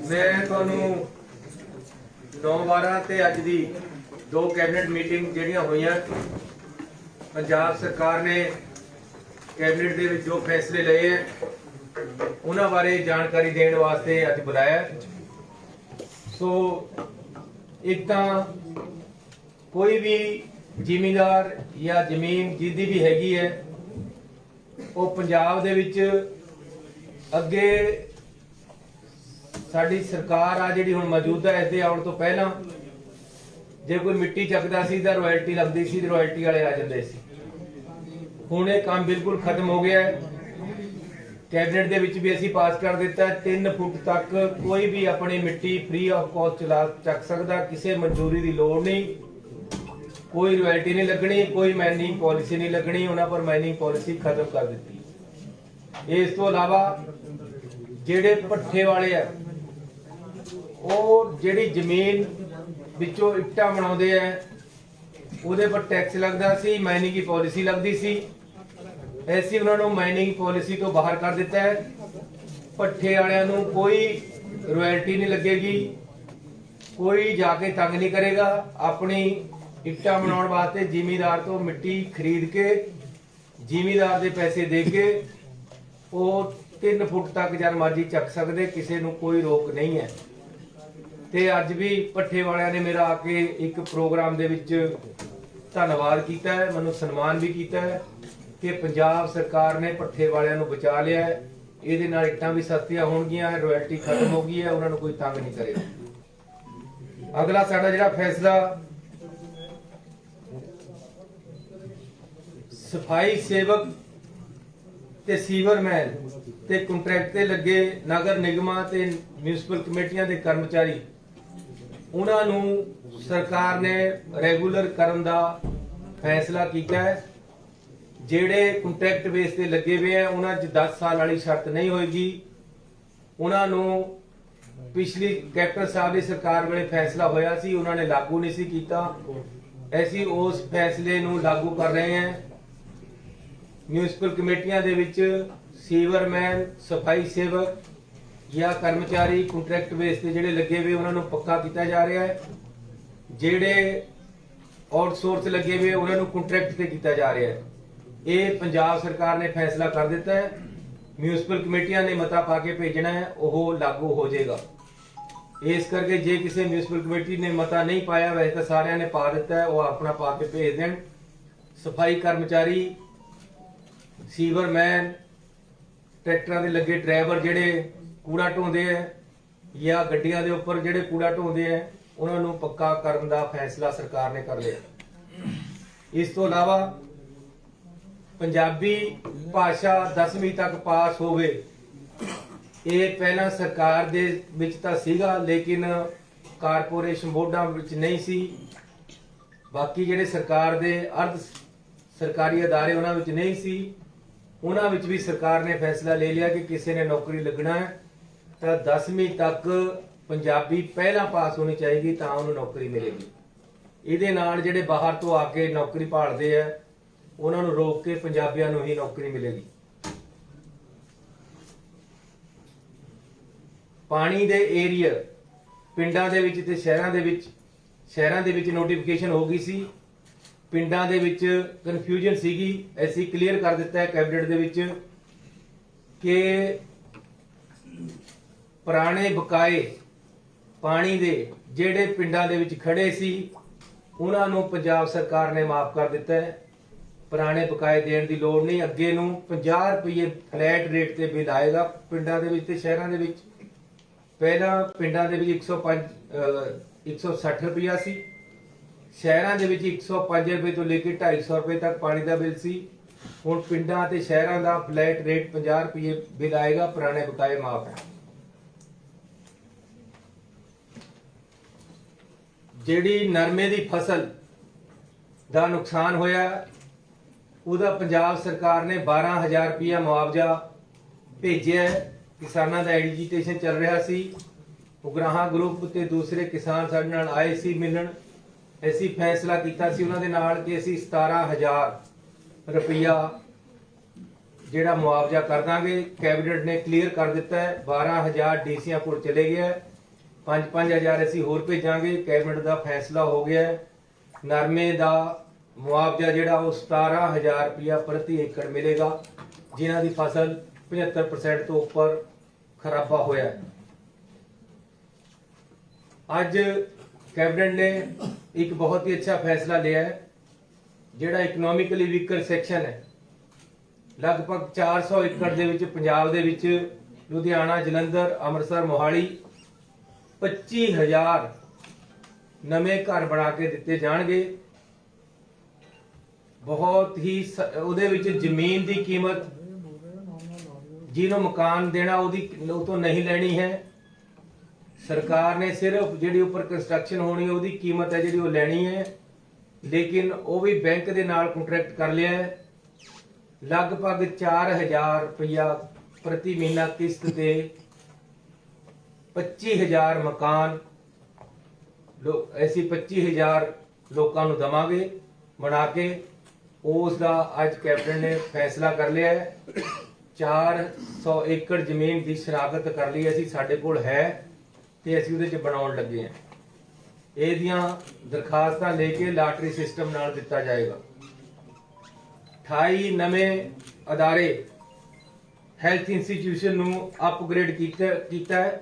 मैं ਤੁਹਾਨੂੰ 9/12 ਤੇ ਅੱਜ ਦੀ दो कैबिनेट मीटिंग ਜਿਹੜੀਆਂ ਹੋਈਆਂ पंजाब सरकार ने कैबिनेट ਦੇ ਵਿੱਚ जो फैसले ਲਏ ਹੈ ਉਹਨਾਂ ਬਾਰੇ ਜਾਣਕਾਰੀ ਦੇਣ ਵਾਸਤੇ ਅੱਜ ਬੁਲਾਇਆ। सो एक ਤਾਂ कोई भी ਜ਼ਿਮੀਂਦਾਰ ਜਾਂ ਜ਼ਮੀਨ ਜਿਹਦੀ ਵੀ ਹੈਗੀ ਹੈ ਉਹ ਪੰਜਾਬ ਦੇ ਵਿੱਚ ਅੱਗੇ साड़ी सरकार आ जी हुण मौजूदा इसके आने तो पहला जे कोई मिट्टी चकता सी तां रॉयल्टी लगती सी, रॉयल्टी वाले आ जाते सी। हुण ये काम बिल्कुल खत्म हो गया है। कैबिनेट दे विच भी असीं पास कर दिता है 3 फुट तक कोई भी अपनी मिट्टी फ्री ऑफ कॉस्ट चला चक सकदा, किसी मंजूरी की लोड़ नहीं, कोई रॉयल्टी नहीं लगनी, कोई माइनिंग पॉलिसी नहीं लगनी। उन्हां पर माइनिंग पॉलिसी खत्म कर दी। इस तो इलावा जिहड़े भट्ठे वाले है ਉਹ ਜਿਹੜੀ ਜ਼ਮੀਨ ਵਿੱਚੋਂ ਇੱਟਾਂ ਬਣਾਉਂਦੇ ਆ ਉਹਦੇ ਪਰ ਟੈਕਸ ਲੱਗਦਾ ਸੀ, ਮਾਈਨਿੰਗ ਦੀ ਪਾਲਿਸੀ ਲੱਗਦੀ ਸੀ। ਐਸੀ ਉਹਨਾਂ ਨੂੰ ਮਾਈਨਿੰਗ ਪਾਲਿਸੀ ਤੋਂ ਬਾਹਰ ਕਰ ਦਿੱਤਾ ਹੈ। ਭੱਠੇ ਵਾਲਿਆਂ ਨੂੰ ਕੋਈ ਰਾਇਲਟੀ ਨਹੀਂ ਲੱਗੇਗੀ, ਕੋਈ ਜਾ ਕੇ ਤੰਗ ਨਹੀਂ ਕਰੇਗਾ। ਆਪਣੀ ਇੱਟਾਂ ਬਣਾਉਣ ਵਾਸਤੇ ਜ਼ਿਮੀਂਦਾਰ ਤੋਂ ਮਿੱਟੀ ਖਰੀਦ ਕੇ ਜ਼ਿਮੀਂਦਾਰ ਦੇ ਪੈਸੇ ਦੇ ਕੇ ਉਹ 3 फुट तक जब मर्जी चक सकते, किसी को कोई रोक नहीं है। ते अज भी भट्ठे वालियां ने मेरा आके एक प्रोग्राम दे विच धन्नवाद कीता है, मैनूं सन्मान भी कीता है कि पंजाब सरकार ने भट्ठे वालियां नूं बचा लिया है। इहदे नाल इट्टां भी सस्तियां होणगीआं, रॉयल्टी खत्म हो गई है, उन्हां नूं कोई तंग नहीं करेगा। अगला साडा जिहड़ा फैसला सफाई सेवक ते सीवरमैन ते कंट्रैक्ट ते लगे नगर निगमां ते म्यूनसिपल कमेटियां दे कर्मचारी उन्हां नूं सरकार ने रेगूलर करन दा फैसला कीता है। जिहड़े कंट्रैक्ट बेस ते लगे हुए हैं उन्हां 'च 10 साल वाली शर्त नहीं होएगी। उन्हां नूं पिछली कैप्टन साहब दी सरकार वेले फैसला होया सी, उन्हां ने लागू नहीं सी कीता। ऐसी उस फैसले नूं लागू कर रहे हैं। म्यूनसिपल कमेटियां दे विच सीवरमैन, सफाई सेवक या कर्मचारी कंट्रैक्ट बेस ते जिहड़े लगे हुए उन्हां नूं पक्का कीता जा रहा है। जिहड़े आउटसोर्स लगे हुए उन्हां नूं कंट्रैक्ट ते कीता जा रहा है। ये पंजाब सरकार ने फैसला कर दिता है। म्यूनसिपल कमेटियां ने मता पा के भेजना है, वह लागू हो जाएगा। इस करके जे किसी म्यूनसिपल कमेटी ने मता नहीं पाया, वैसे तो सारिਆਂ ने पा दिता है, वह अपना पा के भेज दें। सफाई कर्मचारी, सीवरमैन, ट्रैक्टर के लगे ड्राइवर जिहड़े कूड़ा ढोंदे है या गड्डियां दे उपर जिहड़े कूड़ा ढोंदे है उन्हां नूं पक्का करन दा फैसला सरकार ने कर लिया। इस तो इलावा पंजाबी भाषा 10वीं तक पास होवे, ये पहला सरकार दे विच तां सीगा लेकिन कारपोरेशन बोर्डां विच नहीं सी। बाकी जिहड़े सरकार दे अर्ध सरकारी अदारे उन्हां विच नहीं सी, उन्हां विच भी सरकार ने फैसला ले लिया कि किसी ने नौकरी लगना है तो 10वीं तक पंजाबी पहला पास होनी चाहिए, तो उन्हें नौकरी मिलेगी। इहदे नाल जिहड़े बाहर तो आके नौकरी भालदे है उन्हां नूं रोक के पंजाबियां नूं ही नौकरी मिलेगी। पानी दे एरिया पिंडां दे विच ते शहरां दे विच नोटिफिकेशन हो गई सी। पिंडां दे विच कन्फ्यूजन सीगी, ऐसी क्लीयर कर दिता है कैबिनेट दे विच कि पुराने बकाए पानी दे जिहड़े पिंडां दे विच खड़े सी उन्हां नूं पंजाब सरकार ने माफ कर दिता है। पुराने बकाए देण दी लोड़ नहीं। अगे नूं 50 रुपये फ्लैट रेट ते बिल आएगा पिंडां दे विच ते शहरां दे विच। पहला पिंडां दे विच 160 रुपया सी, शहरां दे विच 105 रुपये तो लेके 250 रुपये तक पानी का बिल सी। हुण पिंडां ते शहरां दा फ्लैट रेट 50 रुपये बिल आएगा, पुराने बकाए माफ है। जिहड़ी नरमे दी फसल दा नुकसान होया उहदा पंजाब सरकार ने 12,000 रुपया मुआवजा भेजिया है। किसानां दा एजिटेशन चल रहा सी, उगराहां ग्रुप ते दूसरे किसान साडे नाल आए सी मिलण। ऐसी फैसला कीता सी उन्हां दे नाल कि असीं 17,000 रुपया जिहड़ा मुआवजा कर दांगे। कैबिनेट ने क्लीयर कर दिता है, 12,000 डीसीआं कोल चले गया है। 5-5000 ਅਸੀਂ ਹੋਰ ਭੇਜਾਂਗੇ। ਕੈਬਨਿਟ ਦਾ ਫੈਸਲਾ ਹੋ ਗਿਆ ਹੈ। ਨਰਮੇ ਦਾ ਮੁਆਵਜ਼ਾ ਜਿਹੜਾ ਉਹ 17000 ਰੁਪਇਆ ਪ੍ਰਤੀ ਏਕੜ ਮਿਲੇਗਾ, ਜਿਨ੍ਹਾਂ ਦੀ ਫਸਲ 75% ਤੋਂ ਉੱਪਰ ਖਰਾਬਾ ਹੋਇਆ ਹੈ। ਅੱਜ ਕੈਬਨਿਟ ਨੇ ਇੱਕ ਬਹੁਤ ਹੀ ਅੱਛਾ ਫੈਸਲਾ ਲਿਆ ਹੈ। ਜਿਹੜਾ ਇਕਨੋਮਿਕਲੀ ਵੀਕਰ ਸੈਕਸ਼ਨ ਹੈ, ਲਗਭਗ 400 ਏਕੜ ਦੇ ਵਿੱਚ ਪੰਜਾਬ ਦੇ ਵਿੱਚ ਲੁਧਿਆਣਾ, ਜਲੰਧਰ, ਅੰਮ੍ਰਿਤਸਰ, ਮੋਹਾਲੀ 25000 ਨਵੇਂ ਘਰ ਬਣਾ ਕੇ ਦਿੱਤੇ ਜਾਣਗੇ। ਬਹੁਤ ਹੀ ਉਹਦੇ ਵਿੱਚ ਜ਼ਮੀਨ ਦੀ ਕੀਮਤ ਜਿਹਨੂੰ ਮਕਾਨ ਦੇਣਾ ਉਹਦੀ ਉਹ ਤੋਂ ਨਹੀਂ ਲੈਣੀ ਹੈ। ਸਰਕਾਰ ਨੇ ਸਿਰਫ ਜਿਹੜੀ ਉੱਪਰ ਕੰਸਟਰਕਸ਼ਨ ਹੋਣੀ ਉਹਦੀ ਕੀਮਤ ਹੈ ਜਿਹੜੀ ਉਹ ਲੈਣੀ ਹੈ, ਲੇਕਿਨ ਉਹ ਵੀ ਬੈਂਕ ਦੇ ਨਾਲ ਕੰਟਰੈਕਟ ਕਰ ਲਿਆ ਹੈ। ਲਗਭਗ 4000 ਰੁਪਇਆ ਪ੍ਰਤੀ ਮਹੀਨਾ ਕਿਸ਼ਤ ਤੇ 25000 ਮਕਾਨ ਅਸੀਂ 25000 ਲੋਕਾਂ ਨੂੰ ਦਵਾਂਗੇ ਬਣਾ ਕੇ। ਉਸ ਦਾ ਅੱਜ ਕੈਬਨਿਟ ਨੇ ਫੈਸਲਾ ਕਰ ਲਿਆ ਹੈ। 400 ਏਕੜ ਜ਼ਮੀਨ ਦੀ ਸ਼ਨਾਖਤ ਕਰ ਲਈ ਅਸੀਂ, ਸਾਡੇ ਕੋਲ ਹੈ ਤੇ ਅਸੀਂ ਉਹਦੇ 'ਚ ਬਣਾਉਣ ਲੱਗੇ ਹਾਂ। ਇਹਦੀਆਂ ਦਰਖਾਸਤਾਂ ਲੈ ਕੇ ਲਾਟਰੀ ਸਿਸਟਮ ਨਾਲ ਦਿੱਤਾ ਜਾਏਗਾ। 28 ਨਵੇਂ ਅਦਾਰੇ ਹੈਲਥ ਇੰਸਟੀਟਿਊਸ਼ਨ ਨੂੰ ਅਪਗ੍ਰੇਡ ਕੀਤਾ ਹੈ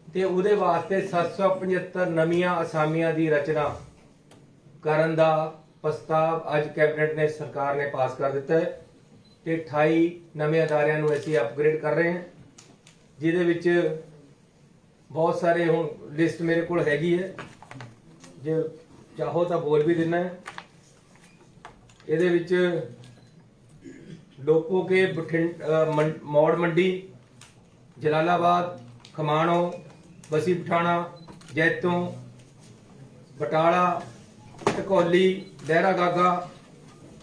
ਤੇ ਉਹਦੇ ਵਾਸਤੇ 775 ਨਵੀਆਂ ਅਸਾਮੀਆਂ ਦੀ ਰਚਨਾ ਕਰਨ ਦਾ ਪ੍ਰਸਤਾਵ ਅੱਜ ਕੈਬਨਿਟ ਨੇ ਸਰਕਾਰ ਨੇ ਪਾਸ ਕਰ ਦਿੱਤਾ ਹੈ ਤੇ 28 ਨਵੇਂ ਅਦਾਰਿਆਂ ਨੂੰ ਅਸੀਂ ਅਪਗ੍ਰੇਡ ਕਰ ਰਹੇ ਹਾਂ, ਜਿਹਦੇ ਵਿੱਚ ਬਹੁਤ ਸਾਰੇ ਹੁਣ ਲਿਸਟ ਮੇਰੇ ਕੋਲ ਹੈਗੀ ਹੈ, ਜੇ ਚਾਹੋ ਤਾਂ ਬੋਲ ਵੀ ਦੇਣਾ ਹੈ। ਇਹਦੇ ਵਿੱਚ ਲੋਪੋ ਕੇ ਮੌੜ ਮੰਡੀ, ਜਲਾਲਾਬਾਦ, ਖਮਾਣੋ, बसी पठाना, जैतों, बटाला, ढकोली, लहरा गागा,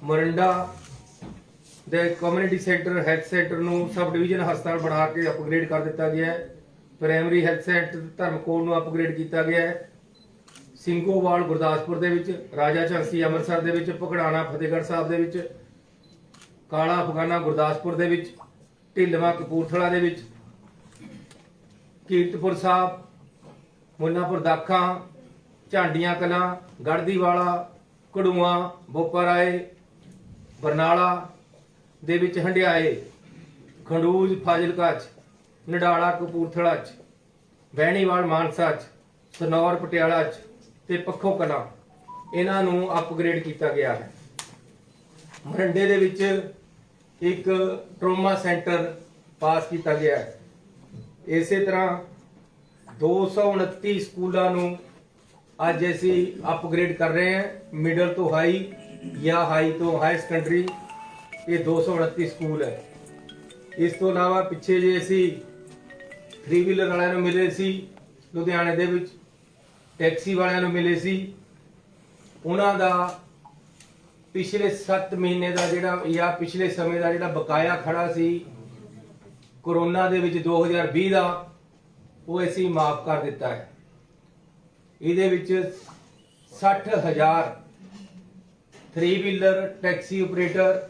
मोरिंडा दे कम्युनिटी सेंटर हैल्थ सेंटर नूं सब डिवीजन हस्पताल बना के अपग्रेड कर दिता गया है। प्राइमरी हैल्थ सेंटर धर्मकोट नूं अपग्रेड किया गया है। ਸਿੰਘੋਵਾਲ ਗੁਰਦਾਸਪੁਰ ਦੇ ਵਿੱਚ, ਰਾਜਾ ਝਾਂਸੀ ਅੰਮ੍ਰਿਤਸਰ ਦੇ ਵਿੱਚ, ਭਗੜਾਣਾ ਫਤਿਹਗੜ੍ਹ ਸਾਹਿਬ ਦੇ ਵਿੱਚ, ਕਾਲਾ ਅਫਗਾਨਾ ਗੁਰਦਾਸਪੁਰ ਦੇ ਵਿੱਚ, ਢਿੱਲਵਾਂ ਕਪੂਰਥਲਾ ਦੇ ਵਿੱਚ, ਕੀਰਤਪੁਰ ਸਾਹਿਬ, ਮੁੱਲਾਂਪੁਰ ਦਾਖਾਂ, ਝਾਂਡੀਆਂ ਕਲਾਂ, ਗੜਦੀਵਾਲਾ, ਕੜੂਆਂ, ਬੋਪਾਰਾਏ, ਬਰਨਾਲਾ ਦੇ ਵਿੱਚ, ਹੰਡਿਆਏ, ਖੰਡੂਜ ਫਾਜ਼ਿਲਕਾ 'ਚ, ਨਡਾਲਾ ਕਪੂਰਥਲਾ 'ਚ, ਬਹਿਣੀਵਾਲ ਮਾਨਸਾ 'ਚ, ਸਨੌਰ ਪਟਿਆਲਾ 'ਚ ਤੇ ਪੱਖੋ ਕਲਾਂ ਇਹਨਾਂ ਨੂੰ ਅਪਗ੍ਰੇਡ ਕੀਤਾ ਗਿਆ ਹੈ। ਮਰੰਡੇ ਦੇ ਵਿੱਚ ਇੱਕ ਟਰੋਮਾ ਸੈਂਟਰ ਪਾਸ ਕੀਤਾ ਗਿਆ ਹੈ। ਇਸੇ ਤਰ੍ਹਾਂ 229 ਸਕੂਲਾਂ ਨੂੰ ਅੱਜ ਅਸੀਂ ਅਪਗ੍ਰੇਡ ਕਰ ਰਹੇ ਹਾਂ, ਮਿਡਲ ਤੋਂ ਹਾਈ ਜਾਂ ਹਾਈ ਤੋਂ ਹਾਈ ਸੈਕੰਡਰੀ। ਇਹ 229 ਸਕੂਲ ਹੈ। ਇਸ ਤੋਂ ਇਲਾਵਾ ਪਿੱਛੇ ਜੇ ਅਸੀਂ 3 ਵੀਲਰ ਵਾਲਿਆਂ ਨੂੰ ਮਿਲੇ ਸੀ ਲੁਧਿਆਣੇ ਦੇ ਵਿੱਚ, ਟੈਕਸੀ ਵਾਲਿਆਂ ਨੂੰ ਮਿਲੇ ਸੀ, ਉਹਨਾਂ ਦਾ ਪਿਛਲੇ 7 ਮਹੀਨੇ ਦਾ ਜਿਹੜਾ ਜਾਂ ਪਿਛਲੇ ਸਮੇਂ ਦਾ ਜਿਹੜਾ ਬਕਾਇਆ ਖੜਾ ਸੀ ਕੋਰੋਨਾ ਦੇ ਵਿੱਚ 2020 ਦਾ, ਉਹ ਅਸੀਂ ਮਾਫ ਕਰ ਦਿੱਤਾ ਹੈ। ਇਹਦੇ ਵਿੱਚ 60000 3 ਵੀਲਰ ਟੈਕਸੀ ਆਪਰੇਟਰ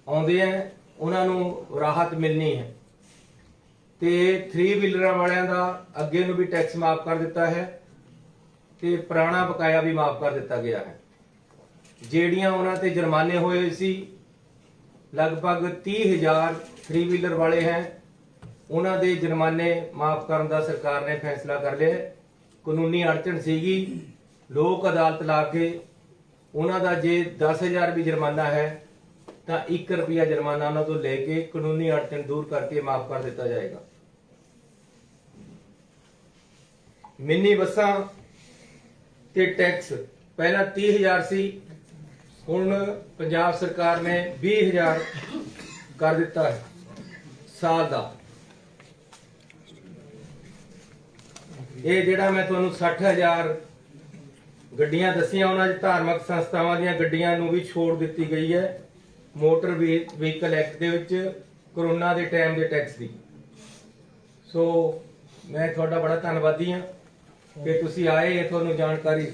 ਆਉਂਦੇ ਆ, ਉਹਨਾਂ ਨੂੰ ਰਾਹਤ ਮਿਲਣੀ ਹੈ ਤੇ 3 ਵੀਲਰਾਂ ਵਾਲਿਆਂ ਦਾ ਅੱਗੇ ਨੂੰ ਵੀ ਟੈਕਸ ਮਾਫ ਕਰ ਦਿੱਤਾ ਹੈ ਤੇ ਪੁਰਾਣਾ ਬਕਾਇਆ ਵੀ ਮਾਫ ਕਰ ਦਿੱਤਾ ਗਿਆ ਹੈ। ਜਿਹੜੀਆਂ ਉਹਨਾਂ ਤੇ ਜੁਰਮਾਨੇ ਹੋਏ ਸੀ ਲਗਭਗ 30000 3 ਵੀਲਰ ਵਾਲੇ ਹੈ, ਉਹਨਾਂ ਦੇ ਜੁਰਮਾਨੇ ਮਾਫ ਕਰਨ ਦਾ ਸਰਕਾਰ ਨੇ ਫੈਸਲਾ ਕਰ ਲਿਆ। ਕਾਨੂੰਨੀ ਅੜਚਨ ਸੀਗੀ, ਲੋਕ ਅਦਾਲਤ ਲਾ ਕੇ ਉਹਨਾਂ ਦਾ ਜੇ 10000 ਵੀ ਜੁਰਮਾਨਾ ਹੈ ਤਾਂ 1 ਰੁਪਿਆ ਜੁਰਮਾਨਾ ਉਹਨਾਂ ਤੋਂ ਲੈ ਕੇ ਕਾਨੂੰਨੀ ਅੜਚਨ ਦੂਰ ਕਰਕੇ ਮਾਫ ਕਰ ਦਿੱਤਾ ਜਾਏਗਾ। ਮਿੰਨੀ ਬੱਸਾਂ ਤੇ ਟੈਕਸ ਪਹਿਲਾਂ 30000 ਸੀ, ਹੁਣ ਪੰਜਾਬ ਸਰਕਾਰ ਨੇ 20000 ਕਰ ਦਿੱਤਾ ਹੈ ਸਾਲ ਦਾ। ਇਹ ਜਿਹੜਾ ਮੈਂ ਤੁਹਾਨੂੰ 60000 ਗੱਡੀਆਂ ਦੱਸੀਆਂ, ਉਹਨਾਂ 'ਚ ਧਾਰਮਿਕ ਸੰਸਥਾਵਾਂ ਦੀਆਂ ਗੱਡੀਆਂ ਨੂੰ ਵੀ ਛੋੜ ਦਿੱਤੀ ਗਈ ਹੈ ਮੋਟਰ ਵਹੀਕਲ ਐਕਟ ਦੇ ਵਿੱਚ ਕੋਰੋਨਾ ਦੇ ਟਾਈਮ ਦੇ ਟੈਕਸ ਦੀ। ਸੋ ਮੈਂ ਤੁਹਾਡਾ ਬੜਾ ਧੰਨਵਾਦੀ ਹਾਂ ਕਿ ਤੁਸੀਂ ਆਏ, ਤੁਹਾਨੂੰ ਜਾਣਕਾਰੀ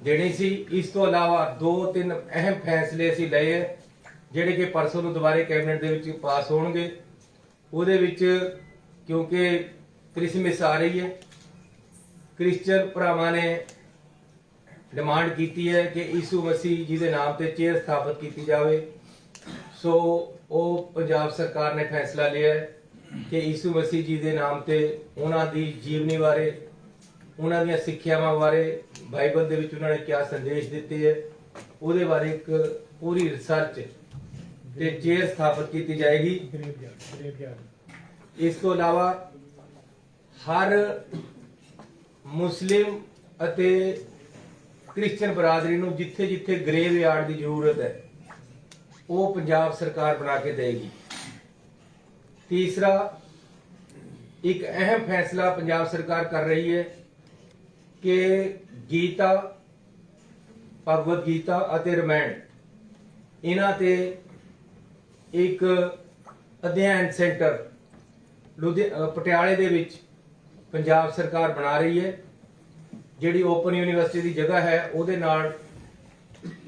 ਦੇਣੀ ਸੀ। ਇਸ ਤੋਂ ਇਲਾਵਾ 2-3 ਅਹਿਮ ਫੈਸਲੇ ਅਸੀਂ ਲਏ ਹੈ ਜਿਹੜੇ ਕਿ ਪਰਸੋਂ ਨੂੰ ਦੁਬਾਰੇ ਕੈਬਨਿਟ ਦੇ ਵਿੱਚ ਪਾਸ ਹੋਣਗੇ। ਉਹਦੇ ਵਿੱਚ ਕਿਉਂਕਿ क्रिसमस आ रही है। क्रिश्चियन भरावां ने डिमांड की है कि यीशु मसीह जी के नाम से चेयर स्थापित की जाए। सो वो पंजाब सरकार ने फैसला लिया है कि यीशु मसीह जी के नाम से उन्हां दी जीवनी बारे, उन्हां दी सिक्ख्यावां बारे, बाइबल दे विच उन्होंने क्या संदेश दिते है, उहदे बारे एक पूरी रिसर्च ते चेयर स्थापित की जाएगी। इस तो अलावा हर मुस्लिम अते क्रिश्चियन बरादरी नूं जिथे जिथे ग्रेव यार्ड की जरूरत है वो पंजाब सरकार बना के देगी। तीसरा, एक अहम फैसला पंजाब सरकार कर रही है कि गीता, भगवत गीता अते रामायण इन्हां ते एक अध्ययन सेंटर पटियाले दे विच पंजाब सरकार बना रही है। जिहड़ी ओपन यूनिवर्सिटी की जगह है उहदे नाल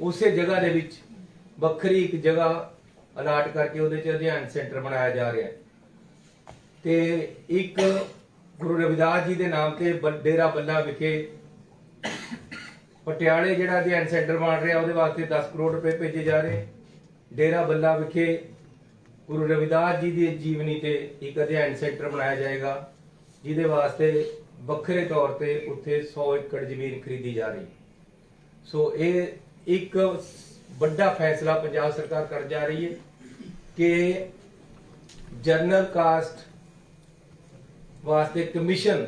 उसे जगह दे विच वखरी एक जगह अलाट करके उहदे च अध्ययन सेंटर बनाया जा रहा है। ते एक गुरु रविदास जी के नाम से डेरा बल्ला विखे पटियाले जिहड़ा अध्ययन सेंटर बन रहा उहदे वास्ते 10 करोड़ रुपए भेजे जा रहे। डेरा बल्ला विखे गुरु रविदास जी की जीवनी ते एक अध्ययन सेंटर बनाया जाएगा, जिहदे वास्ते वखरे तौर पे उत्थे 100 एकड़ जमीन खरीदी जा रही। सो ये एक बड़ा फैसला पंजाब सरकार कर जा रही है कि जनरल कास्ट वास्ते कमीशन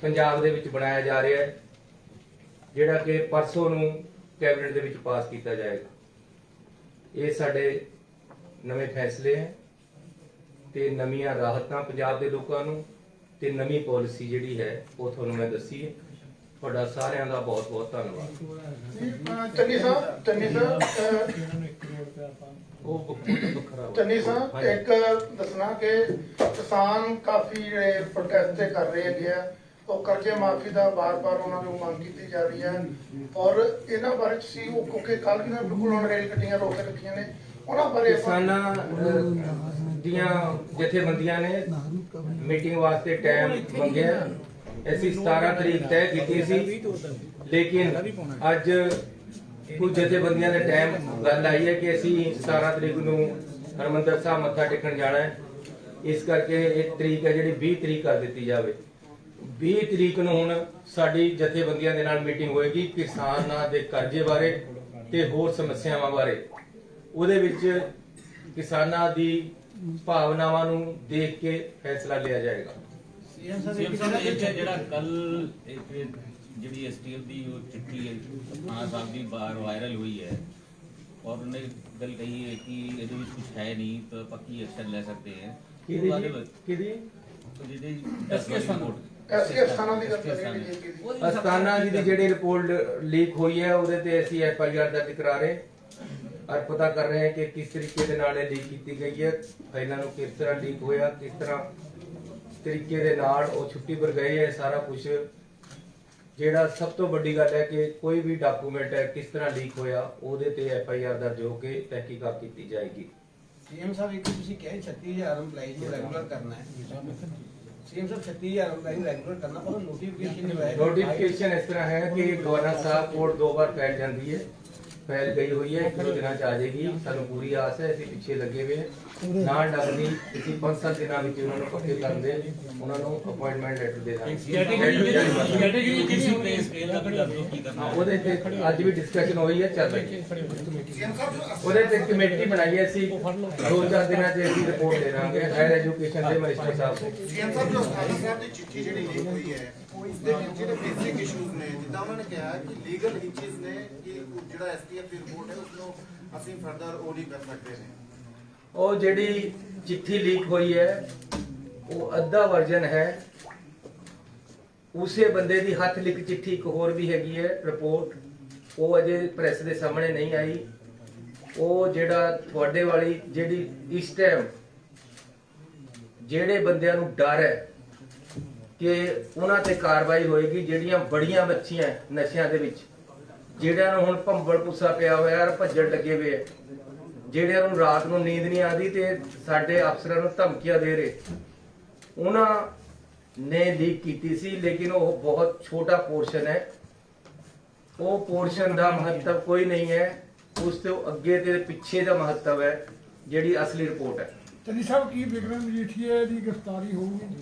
पंजाब दे विच बनाया जा रहा है, जिहड़ा कि परसों नूं कैबिनेट दे विच पास किया जाएगा। ये साडे नवे फैसले हैं ते नवीं राहतां पंजाब दे लोकां नूं ते नवीं पॉलिसी जिहड़ी है वो तुहानूं मैं दसी है। ਤੁਹਾਡਾ ਸਾਰਿਆਂ ਦਾ ਬਹੁਤ ਬਹੁਤ ਧੰਨਵਾਦ। ਚੰਨੀ ਸਾਹਿਬ ਇੱਕ ਦੱਸਣਾ ਕਿ ਕਿਸਾਨ ਕਾਫੀ ਪ੍ਰੋਟੈਸਟ ਕਰ ਰਹੇ ਹੈਗੇ ਆ, ਉਹ ਕਰਜ਼ੇ ਮਾਫੀ ਦਾ ਬਾਰ-ਬਾਰ ਉਹਨਾਂ ਨੂੰ ਮੰਗ ਕੀਤੀ ਜਾ ਰਹੀ ਹੈ ਔਰ ਇਹਨਾਂ ਬਾਰੇ ਸੀ ਉਹ ਕਿਉਂਕਿ ਕੱਲ ਵੀ ਨਾ ਬਿਲਕੁਲ ਹੁਣ ਰੇਲ ਗੱਡੀਆਂ ਰੋਕ ਕੇ ਰੱਖੀਆਂ ਨੇ ਉਹਨਾਂ ਬਾਰੇ ਕਿਸਾਨਾਂ ਦੀਆਂ ਜਥੇਬੰਦੀਆਂ ਨੇ ਮੀਟਿੰਗ ਵਾਸਤੇ ਟਾਈਮ ਮੰਗਿਆ। ਅਸੀਂ 17 ਤਰੀਕ ਤੈਅ ਕੀਤੀ ਸੀ, ਲੇਕਿਨ ਅੱਜ ਕੁਝ ਜਥੇਬੰਦੀਆਂ ਦੇ ਟਾਈਮ ਗੱਲ ਆਈ ਹੈ ਕਿ ਅਸੀਂ 17 ਤਰੀਕ ਨੂੰ ਹਰਮੰਦਰ ਸਾਹਿਬ ਮੱਥਾ ਟੇਕਣ ਜਾਣਾ ਹੈ। ਇਸ ਕਰਕੇ ਇੱਕ ਤਰੀਕ ਹੈ ਜਿਹੜੀ 20 ਤਰੀਕ ਕਰ ਦਿੱਤੀ ਜਾਵੇ। 20 ਤਰੀਕ ਨੂੰ ਹੁਣ ਸਾਡੀ ਜਥੇਬੰਦੀਆਂ ਦੇ ਨਾਲ ਮੀਟਿੰਗ ਹੋਏਗੀ ਕਿਸਾਨਾਂ ਦੇ ਕਰਜ਼ੇ ਬਾਰੇ ਤੇ ਹੋਰ ਸਮੱਸਿਆਵਾਂ ਬਾਰੇ। ਉਹਦੇ ਵਿੱਚ ਕਿਸਾਨਾਂ ਦੀ ਭਾਵਨਾਵਾਂ ਨੂੰ ਦੇਖ ਕੇ ਫੈਸਲਾ ਲਿਆ ਜਾਏਗਾ। ਜਿਹੜਾ ਕੱਲ ਜਿਹੜੀ ਐਸਟੀਐਫ ਦੀ ਉਹ ਚਿੱਠੀ ਹੈ ਖਾਨ ਸਾਹਿਬ ਦੀ ਬਾਹਰ ਵਾਇਰਲ ਹੋਈ ਹੈ ਔਰ ਉਹਨੇ ਗੱਲ ਕਹੀ ਹੈ ਕਿ ਇਹਦੇ ਵਿੱਚ ਕੁਝ ਹੈ ਨਹੀਂ ਤਾਂ ਪੱਕੀ ਐਕਸ਼ਨ ਲੈ ਸਕਦੇ ਹੈ। ਅਸਤਾਨਾ ਜੀ ਦੀ ਜਿਹੜੀ ਰਿਪੋर्ट ਲੀਕ ਹੋਈ ਹੈ ਉਹਦੇ ਤੇ ਅਸੀਂ ਐਫਆਈਆਰ ਦਰਜ ਕਰਾ ਰਹੇ और पता कर रहे हैं कि किस तरीके दे नाल लीक की गई है, फाइलों को किस तरह लीक होया, किस तरह तरीके दे नाल वो छुट्टी पर गए है। सारा कुछ जेड़ा सब तो बड़ी गल है कि कोई भी डॉक्यूमेंट है किस तरह लीक होया ਉਹਦੇ ਤੇ ਐਫਆਈਆਰ ਦਰਜ ਹੋ ਕੇ ਤਹਿਕੀਕਾਤ ਕੀਤੀ ਜਾਏਗੀ। ਸੀਐਮ ਸਾਹਿਬ ਇੱਕ ਤੁਸੀਂ ਕਹੇ 36000 EMPLOYEES ਨੂੰ ਰੈਗੂਲਰ ਕਰਨਾ ਹੈ। ਸੀਐਮ ਸਾਹਿਬ 36000 EMPLOYEES ਰੈਗੂਲਰ ਕਰਨਾ ਪਰ ਨੋਟੀਫਿਕੇਸ਼ਨ ਨਹੀਂ ਆਇਆ। नोटिफिकेशन इस तरह है कि गवर्नर साहब कोर्ट 2 बार फैल जाती है, फैल गई हुई है, 1-2 दिन आ जाएगी। सानू पूरी आस है, ਅਸੀਂ ਪਿੱਛੇ ਲੱਗੇ ਹੋਏ ਨਾਲ ਲੱਗਦੀ ਅਸੀਂ 5-7 ਦਿਨਾਂ ਵਿੱਚ ਉਹਨਾਂ ਨੂੰ ਪੱਕੇ ਕਰਨ ਦੇ ਉਹਨਾਂ ਨੂੰ ਅਪਾਇੰਟਮੈਂਟ ਲੈਟਰ ਦੇ ਦਾਂਗੇ। ਉਹਦੇ ਤੇ ਅੱਜ ਵੀ ਡਿਸਕਸ਼ਨ ਹੋਈ ਹੈ, ਚੱਲ ਰਹੀ ਹੈ। ਉਹਦੇ ਤੇ ਕਮੇਟੀ ਬਣਾਈ ਹੈ, ਅਸੀਂ 2-4 ਦਿਨਾਂ 'ਚ ਅਸੀਂ ਰਿਪੋਰਟ ਦੇ ਦਾਂਗੇ ਹਾਇਰ ਐਜੂਕੇਸ਼ਨ ਦੇ ਮਿਨਿਸਟਰ ਸਾਹਿਬ ਨੂੰ। ਸੀਐਮ ਸਾਹਿਬ ਜੋ ਸਥਾਨੀ ਸਾਹਿਬ ਦੀ ਚਿੱਠੀ ਜਿਹੜੀ ਲੀਕ ਹੋਈ ਹੈ ਇਸ ਦੇ ਵਿੱਚ ਜਿਹੜੇ ਬੇਸਿਕ ਇਸ਼ੂਜ਼ ਨੇ, ਜਿੱਦਾਂ ਉਹਨਾਂ ਨੇ ਕਿਹਾ ਕਿ ਲੀਗਲ ਹਿਚਸ ਨੇ ਕਿ ਜਿਹੜਾ ਐਸਟੀਐਫ ਦੀ ਰਿਪੋਰਟ ਹੈ ਉਸ ਨੂੰ ਅਸੀਂ ਫਰਦਰ ਉਹ ਨਹੀਂ ਕਰ ਸਕਦੇ ਨੇ। ਉਹ ਜਿਹੜੀ ਚਿੱਠੀ ਲੀਕ ਹੋਈ ਹੈ ਉਹ ਅੱਧਾ ਵਰਜਨ ਹੈ। ਉਸੇ ਬੰਦੇ ਦੀ ਹੱਥ ਲਿਖ ਚਿੱਠੀ ਇੱਕ ਹੋਰ ਵੀ ਹੈਗੀ ਹੈ ਰਿਪੋਰਟ, ਉਹ ਅਜੇ ਪ੍ਰੈਸ ਦੇ ਸਾਹਮਣੇ ਨਹੀਂ ਆਈ। ਉਹ ਜਿਹੜਾ ਤੁਹਾਡੇ ਵਾਲੀ ਜਿਹੜੀ ਇਸ ਟਾਈਮ ਜਿਹੜੇ ਬੰਦਿਆਂ ਨੂੰ ਡਰ ਹੈ ਕਿ ਉਹਨਾਂ ਤੇ ਕਾਰਵਾਈ ਹੋਏਗੀ, ਜਿਹੜੀਆਂ ਬੜੀਆਂ ਬੱਚੀਆਂ ਨਸ਼ਿਆਂ ਦੇ ਵਿੱਚ, ਜਿਹੜਿਆਂ ਨੂੰ ਹੁਣ ਭੰਬਲ ਪੁੱਸਾ ਪਿਆ ਹੋਇਆ ਯਾਰ ਭੱਜਣ ਲੱਗੇ ਹੋਏ, ਜਿਹੜਿਆਂ ਨੂੰ ਰਾਤ ਨੂੰ ਨੀਂਦ ਨਹੀਂ ਆਦੀ ਤੇ ਸਾਡੇ ਅਫਸਰਾਂ ਨੂੰ ਧਮਕੀਆਂ ਦੇ ਰਹੇ, ਉਹਨਾਂ ਨੇ ਲੀਕ ਕੀਤੀ ਸੀ, ਲੇਕਿਨ ਉਹ ਬਹੁਤ ਛੋਟਾ ਪੋਰਸ਼ਨ ਹੈ। ਉਹ ਪੋਰਸ਼ਨ ਦਾ ਮਹੱਤਵ ਕੋਈ ਨਹੀਂ ਹੈ, ਉਸ ਤੋਂ ਅੱਗੇ ਤੇ ਪਿੱਛੇ ਦਾ ਮਹੱਤਵ ਹੈ ਜਿਹੜੀ ਅਸਲੀ ਰਿਪੋਰਟ ਹੈ। ਚੰਨੀ ਸਾਹਿਬ ਕੀ ਵਿਕਰਮ ਮਜੀਠੀਆ ਦੀ ਗ੍ਰਿਫਤਾਰੀ ਹੋਊਗੀ?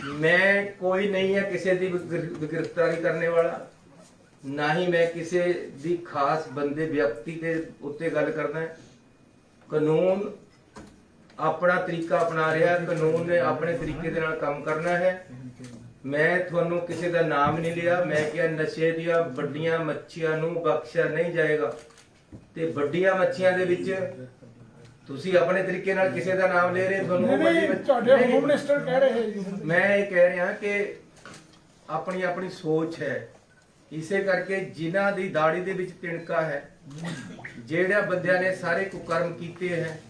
ਮੈਂ ਕੋਈ ਨਹੀਂ ਹੈ ਕਿਸੇ ਦੀ ਗ੍ਰਿਫਤਾਰੀ ਕਰਨੇ ਵਾਲਾ, ਨਾ ਹੀ ਮੈਂ ਕਿਸੇ ਦੀ ਖਾਸ ਬੰਦੇ ਵਿਅਕਤੀ ਦੇ ਉੱਤੇ ਗੱਲ ਕਰਦਾ। ਕਾਨੂੰਨ ਆਪਣਾ ਤਰੀਕਾ ਅਪਣਾ ਰਿਹਾ, ਕਾਨੂੰਨ ਨੇ ਆਪਣੇ ਤਰੀਕੇ ਦੇ ਨਾਲ ਕੰਮ ਕਰਨਾ ਹੈ। ਮੈਂ ਤੁਹਾਨੂੰ ਕਿਸੇ ਦਾ ਨਾਮ ਨਹੀਂ ਲਿਆ, ਮੈਂ ਕਿਹਾ ਨਸ਼ੇ ਦੀਆਂ ਵੱਡੀਆਂ ਮੱਛੀਆਂ ਨੂੰ ਬਖਸ਼ਿਆ ਨਹੀਂ ਜਾਏਗਾ, ਤੇ ਵੱਡੀਆਂ ਮੱਛੀਆਂ ਦੇ ਵਿੱਚ ਤੁਸੀਂ ਆਪਣੇ ਤਰੀਕੇ ਨਾਲ ਕਿਸੇ ਦਾ ਨਾਮ ਲੈ ਰਹੇ, ਤੁਹਾਨੂੰ ਉਹ ਵੱਡੀ ਮੱਛੀ- ਤੁਹਾਡੇ ਹੋਮ ਮਿਨਿਸਟਰ ਕਹਿ ਰਹੇ ਜੀ। ਮੈਂ ਇਹ ਕਹਿ ਰਿਹਾ ਕਿ ਆਪਣੀ ਆਪਣੀ ਸੋਚ ਹੈ, ਇਸੇ ਕਰਕੇ ਜਿਨ੍ਹਾਂ ਦੀ ਦਾੜੀ ਦੇ ਵਿੱਚ ਤਿਣਕਾ ਹੈ, ਜਿਹੜਾ ਬੰਦਿਆਂ ਨੇ ਸਾਰੇ ਕੁਕਰਮ ਕੀਤੇ ਹੈ,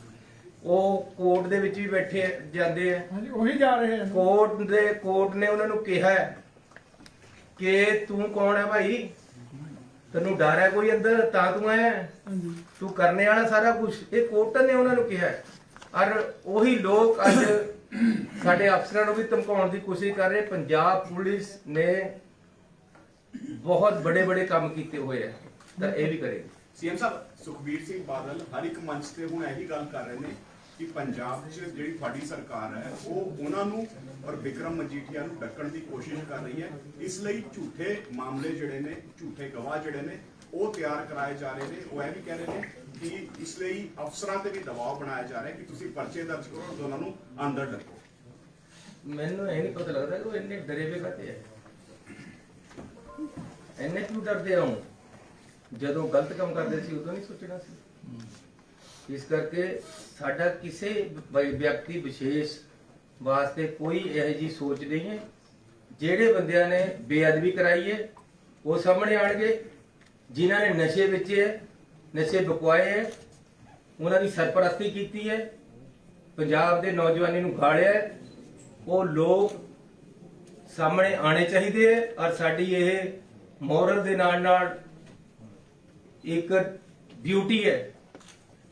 ਉਹ ਕੋਰਟ ਦੇ ਵਿੱਚ ਵੀ ਬੈਠੇ ਜਾਂਦੇ ਆ। ਹਾਂਜੀ, ਉਹੀ ਜਾ ਰਹੇ ਹਨ। ਕੋਰਟ ਨੇ ਉਹਨਾਂ ਨੂੰ ਕਿਹਾ ਕਿ ਤੂੰ ਕੌਣ ਹੈ ਭਾਈ, ਤੈਨੂੰ ਡਰ ਹੈ ਕੋਈ ਅੰਦਰ ਤਾਂ ਤੂੰ ਆਇਆ ਹੈ? ਹਾਂਜੀ, ਤੂੰ ਕਰਨੇ ਵਾਲਾ ਸਾਰਾ ਕੁਝ, ਇਹ ਕੋਰਟ ਨੇ ਉਹਨਾਂ ਨੂੰ ਕਿਹਾ ਹੈ। ਔਰ ਉਹੀ ਲੋਕ ਅੱਜ ਸਾਡੇ ਅਫਸਰਾਂ ਨੂੰ ਵੀ ਧਮਕਾਉਣ ਦੀ ਕੋਸ਼ਿਸ਼ ਕਰ ਰਹੇ। ਪੰਜਾਬ ਪੁਲਿਸ ਨੇ ਬਹੁਤ ਬੜੇ ਬੜੇ ਕੰਮ ਕੀਤੇ ਹੋਏ ਹੈ, ਤਾਂ ਇਹ ਵੀ ਕਰੇਗੀ। ਸੀਐਮ ਸਾਹਿਬ, ਸੁਖਬੀਰ ਸਿੰਘ ਬਾਦਲ ਹਰ ਇੱਕ ਮੰਚ ਤੇ ਹੁਣ ਇਹੀ ਗੱਲ ਕਰ ਰਹੇ ਨੇ ਕਿ ਪੰਜਾਬ 'ਚ ਜਿਹੜੀ ਤੁਹਾਡੀ ਸਰਕਾਰ ਹੈ ਉਹ ਉਹਨਾਂ ਨੂੰ ਔਰ ਵਿਕਰਮ ਮਜੀਠੀਆ ਨੂੰ ਡੱਕਣ ਦੀ ਕੋਸ਼ਿਸ਼ ਕਰ ਰਹੀ ਹੈ, ਇਸ ਲਈ ਝੂਠੇ ਮਾਮਲੇ ਜਿਹੜੇ ਨੇ, ਝੂਠੇ ਗਵਾਹ ਜਿਹੜੇ ਨੇ ਉਹ ਤਿਆਰ ਕਰਾਏ ਜਾ ਰਹੇ ਨੇ। ਉਹ ਇਹ ਵੀ ਕਹਿ ਰਹੇ ਨੇ ਕਿ ਇਸ ਲਈ ਅਫਸਰਾਂ ਤੇ ਵੀ ਦਬਾਅ ਬਣਾਇਆ ਜਾ ਰਿਹਾ ਕਿ ਤੁਸੀਂ ਪਰਚੇ ਦਰਜ ਕਰੋ ਤੇ ਉਹਨਾਂ ਨੂੰ ਅੰਦਰ ਡੱਕੋ। ਮੈਨੂੰ ਇਹ ਨਹੀਂ ਪਤਾ ਲੱਗਦਾ ਕਿ ਉਹ ਇੰਨੇ ਡਰੇ ਵੇ ਕਾਤੇ ਹੈ, ਇੰਨੇ ਕਿਉਂ ਡਰਦੇ ਆ? ਜਦੋਂ ਗਲਤ ਕੰਮ ਕਰਦੇ ਸੀ ਉਦੋਂ ਨਹੀਂ ਸੋਚਣਾ ਸੀ। ਇਸ ਕਰਕੇ ਸਾਡਾ ਕਿਸੇ ਵਿਅਕਤੀ ਵਿਸ਼ੇਸ਼ ਵਾਸਤੇ ਕੋਈ ਇਹੋ ਜਿਹੀ ਸੋਚ ਨਹੀਂ ਹੈ। ਜਿਹੜੇ ਬੰਦਿਆਂ ਨੇ ਬੇਅਦਬੀ ਕਰਾਈ ਹੈ ਉਹ ਸਾਹਮਣੇ ਆਣਗੇ, ਜਿਨ੍ਹਾਂ ਨੇ ਨਸ਼ੇ ਵੇਚੇ ਹੈ, ਨਸ਼ੇ ਬਕਵਾਏ ਹੈ, ਉਹਨਾਂ ਦੀ ਸਰਪ੍ਰਸਤੀ ਕੀਤੀ ਹੈ, ਪੰਜਾਬ ਦੇ ਨੌਜਵਾਨੀ ਨੂੰ ਗਾਲਿਆ ਹੈ, ਉਹ ਲੋਕ ਸਾਹਮਣੇ ਆਣੇ ਚਾਹੀਦੇ ਹੈ। ਔਰ ਸਾਡੀ ਇਹ ਮੋਰਲ ਦੇ ਨਾਲ ਨਾਲ ਇੱਕ ਡਿਊਟੀ ਹੈ।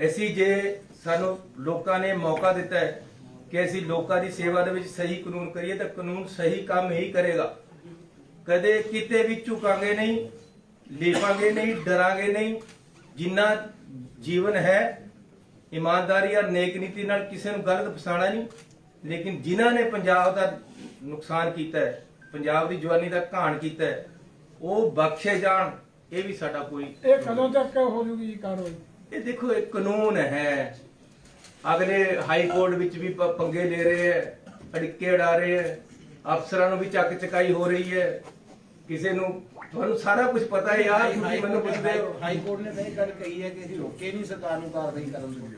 ਅਸੀਂ ਜੇ ਸਾਨੂੰ ਲੋਕਾਂ ਨੇ ਮੌਕਾ ਦਿੱਤਾ ਹੈ ਕਿ ਅਸੀਂ ਲੋਕਾਂ ਦੀ ਸੇਵਾ ਦੇ ਵਿੱਚ ਸਹੀ ਕਾਨੂੰਨ ਕਰੀਏ, ਤਾਂ ਕਾਨੂੰਨ ਸਹੀ ਕੰਮ ਹੀ ਕਰੇਗਾ। ਕਦੇ ਕਿਤੇ ਵੀ ਝੁਕਾਂਗੇ ਨਹੀਂ, ਲੇਪਾਂਗੇ ਨਹੀਂ, ਡਰਾਂਗੇ ਨਹੀਂ। ਜਿੰਨਾ ਜੀਵਨ ਹੈ ਇਮਾਨਦਾਰੀ ਔਰ ਨੇਕ ਨੀਤੀ ਨਾਲ ਕਿਸੇ ਨੂੰ ਗਲਤ ਫਸਾਣਾ ਨਹੀਂ, ਲੇਕਿਨ ਜਿਨ੍ਹਾਂ ਨੇ ਪੰਜਾਬ ਦਾ ਨੁਕਸਾਨ ਕੀਤਾ ਹੈ, ਪੰਜਾਬ ਦੀ ਜਵਾਨੀ ਦਾ ਘਾਣ ਕੀਤਾ ਹੈ, ਉਹ ਬਖਸ਼ੇ ਜਾਣ। ਇਹ ਵੀ ਸਾਡਾ ਕੋਈ ਇਹ ਕਦੋਂ ਤੱਕ ਹੋ ਜੂਗੀ ਕਾਰਵਾਈ? ਇਹ ਦੇਖੋ, ਇੱਕ ਕਾਨੂੰਨ ਹੈ। ਅਗਲੇ ਹਾਈ ਕੋਰਟ ਵਿੱਚ ਵੀ ਪੰਗੇ ਲੈ ਰਹੇ ਹੈ, ਅੜਿੱਕੇ ਉਡਾ ਰਹੇ ਹੈ, ਅਫਸਰਾਂ ਨੂੰ ਵੀ ਚੱਕ ਚਕਾਈ ਹੋ ਰਹੀ ਹੈ। ਕਿਸੇ ਨੂੰ ਤੁਹਾਨੂੰ ਸਾਰਾ ਕੁਝ ਪਤਾ ਹੈ ਯਾਰ, ਤੁਸੀਂ ਮੈਨੂੰ ਪੁੱਛਦੇ ਹੋ। ਹਾਈ ਕੋਰਟ ਨੇ ਤਾਂ ਇਹ ਗੱਲ ਕਹੀ ਹੈ ਕਿ ਅਸੀਂ ਰੋਕੇ ਨਹੀਂ ਸਰਕਾਰ ਨੂੰ ਕਾਰਵਾਈ ਕਰਨ ਤੋਂ।